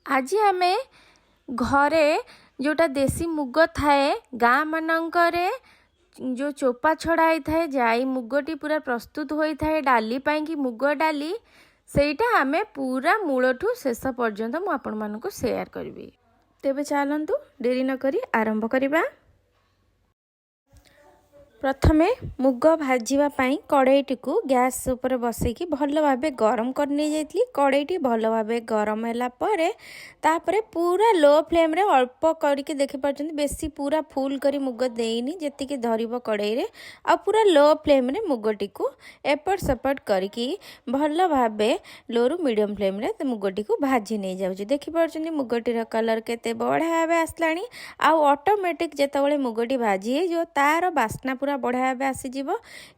आज आमे घरे जोटा देसी मुग थाए गाँ मानकरे जो चोपा छड़ाई थाए जाई मुगटी पूरा प्रस्तुत होई थाए डाली पाई कि मुग डाली सेटा आमे पूरा मूलठू शेष पर्यंत मु आपण मानकु शेयर करबी। तेबे चलंतु डेरी न करी आरंभ करिबा। प्रथमे मुग भाजवाई कड़ईटी को गैस ऊपर बसैकी भल भाव गरम करनी जाइली। कड़ईटी भल भाव गरम है तापरे पूरा लो फ्लेम रे अल्प करके देखि पार्छन बेसी पूरा फुल करी मुग देनी जेतिकी धरिबो कड़ई रे आ पूरा लो फ्लेम रे मुगटी को एपट सेपट करके भल भाव लो रु मीडियम फ्लेम रे मुगटी को भाजी नहीं जाउची। देखि पार्छन मुगटीर कलर केते बढ़िया भाव आसलानी आ ऑटोमेटिक जेतबेले मुगटी भाजी हे जो तार बास्ना पूरा बढ़िया भाव आसीଯିव।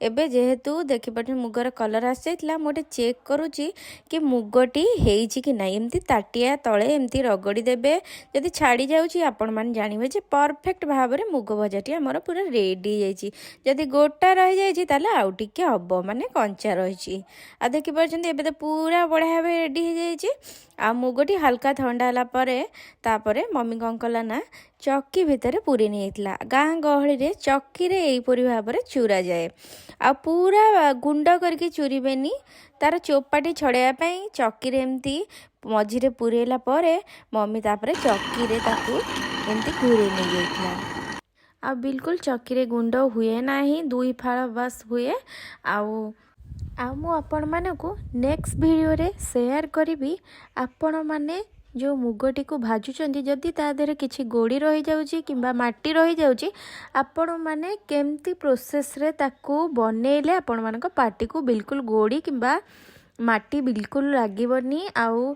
एबे जेहेतु देखिपारे मुगर कलर आसी जाइतिला मोटे चेक करूची कि मुगटी हेइची कि नाही। एमती ताटिया तले एमती रगड़ी देबे जदि छाड़ी जाउची आपण मान जानिबे जे परफेक्ट भाव रे मुग भजाटी हमर पूरा रेडी जाइची। जदि गोटा रहि जाइची ताले आउ टिके हबो माने कंचा रहिची। आ देखि परछन एबे तो पूरा बढ़िया भाव रेडी हे जाइची। आ मुगटी हल्का ठंडा होला परे तापरे मम्मी कौन कला ना चक्की भितर पूरी नहीं गाँ गहली रे चक्की रे एहीपरि भाव में चूरा जाए आ पूरा गुंड करके चूरीबेनी तार चोपाटी छड़ाइवाई चक्की रे एमती मझिरे पूरेला परे मम्मी तापरे चक्की रे ताकू एमती घूरे नहीं जाइथिला। आ बिल्कुल चक्की रे गुंड हुए नाही दुई फाड़ बस हुए। मु आपण मानकु नेक्स्ट वीडियो रे शेयर करी आपण माने जो मुगटी को भाजुचंदी जदि ता देहरे किछि गोड़ी रही जाउची किंबा माटी रही जाउची आपण माने केमती प्रोसेस रे ताकू बनेइले आपण मानक पार्टी को बिल्कुल गोड़ी किंबा माटी बिल्कुल लागीबनी आउ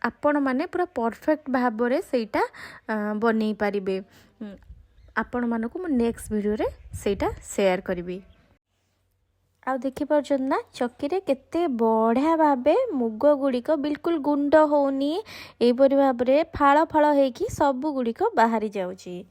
आपण माने पूरा परफेक्ट भाव रे सेटा बनेइ पारिबे। आपण मानकु मु नेक्स्ट वीडियो रे सेटा शेयर करबी। आउ देखि पार्छन ना चक्की रे केते बढ़िया भाबे मुग गुड़िक बिल्कुल गुंड होनी एपरि भाव रे फाड़ फाड़ हेकी सब गुड़िक बाहरी जाउची।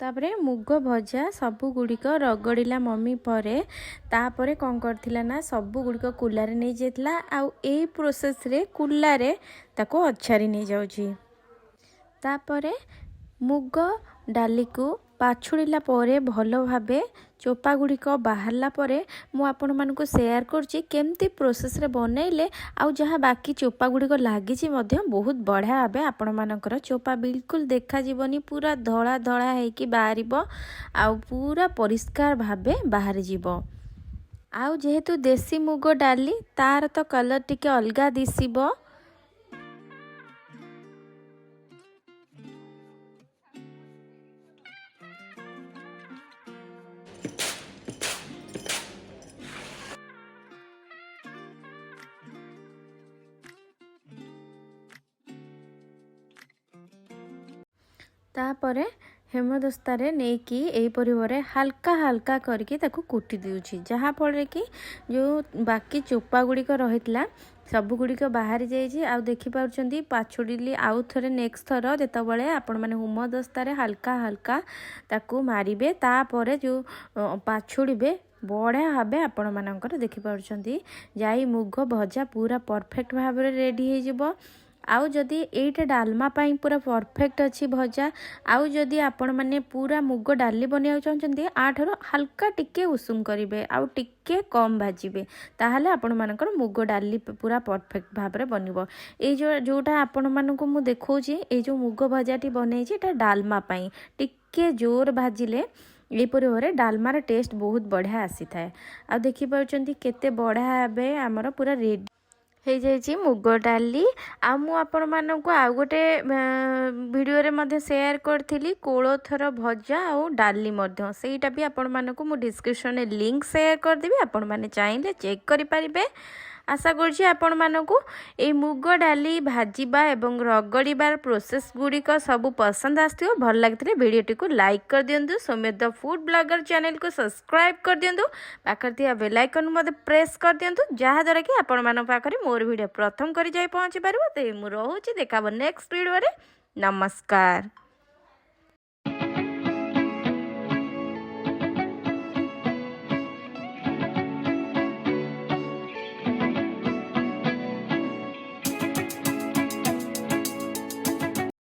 तापरे मुग भजा सबु गुड़िक रगड़िला मम्मी परे तापरे कौन करथिला ना सबु गुड़िक कुल्ला रे नहीं जाइतिला आउ एई प्रोसेस रे कुल्ला रे ताको अच्छारी नहीं जाउची। तापरे मुग डाली को पाछुड़िला परे भल भाबे चोपा गुड़िक बाहरला परे मु आपण मानकु शेयर करछि केमती प्रोसेस रे बनेइले आउ जहाँ बाकी चोपा गुड़िक लागिछि मध्य बहुत बढ़िया भाबे आपण मानकर चोपा बिल्कुल देखा जीवनी पूरा धड़ा धड़ा हेकी बाहरिबो आउ पूरा परिष्कार भाबे बाहरी जीवो। आउ जेहेतु देसी मुग डाली तार तो कलर टिके अलगा दिसिबो। तापरे हेमदस्तारे नेकी एहीपरि भावे हल्का हल्का करके ताकू कुटी देउछि जहाँ फल कि जो बाकी चोपा गुड़िक रहितला सबु गुड़िक बाहरी जाइछि। आउ देखि पाउछंती पाछुड़िली आउ थरे नेक्स्ट थर जेतबेले आपण माने हेमदस्तारे हल्का हल्का ताकू मारिबे तापरे जो पाछुड़िबे बढ़िया भावे आपण मानकर देखि पाउछंती जाई मुग भजा पूरा परफेक्ट भाव रे रेडी हे जिवो। आउ जदि एइटा डालमा पाई पूरा परफेक्ट अच्छी भजा आउ जदि आपण माने पूरा मुग डाली बनिया चाहते आठार हल्का टिके उषुम करेंगे आउ टिके कम भाजिबे ताहले आपण मानकर मुग डाली पूरा परफेक्ट भाव में बनब। ये जोटा आपण मानक मु देखौछि ए जो मुग भजाटी बनैछि एटा डालमा पाई टिके जोर भाजिले यहपरी भाव में डालमार टेस्ट बहुत बढ़िया आसी थाए। आ देखि पाउछंती केते बढ़िया भाबे हमर पूरा रेडी हो जाइए मुग डाली आ मु आपण मानक आउ गोटे वीडियो रे मध्य शेयर करथिली कोळथर भजा आउ डाली मध्य सेटा भी आपण मानक मु डिस्क्रिप्शन में लिंक शेयर कर देबी आपण माने चाहिले चेक करि परिबे। आशा करछि आपण मानकु ए मुग डाली भाजिबा एवं रगड़ीबार प्रोसेस गुड़िक सब पसंद आसथियो भल लागिथिले वीडियोटी को लाइक कर दियंतु सौम्य द फूड ब्लॉगर चैनल को सब्सक्राइब कर दियंतु पाखर थिया बेल आइकन मते प्रेस कर दियंतु जहा द्वारा कि आपण मान पाखरे मोर वीडियो प्रथम करि जाई पहुंची पारिबो। ते मु रहूची देखाबो नेक्स्ट वीडियो रे। नमस्कार।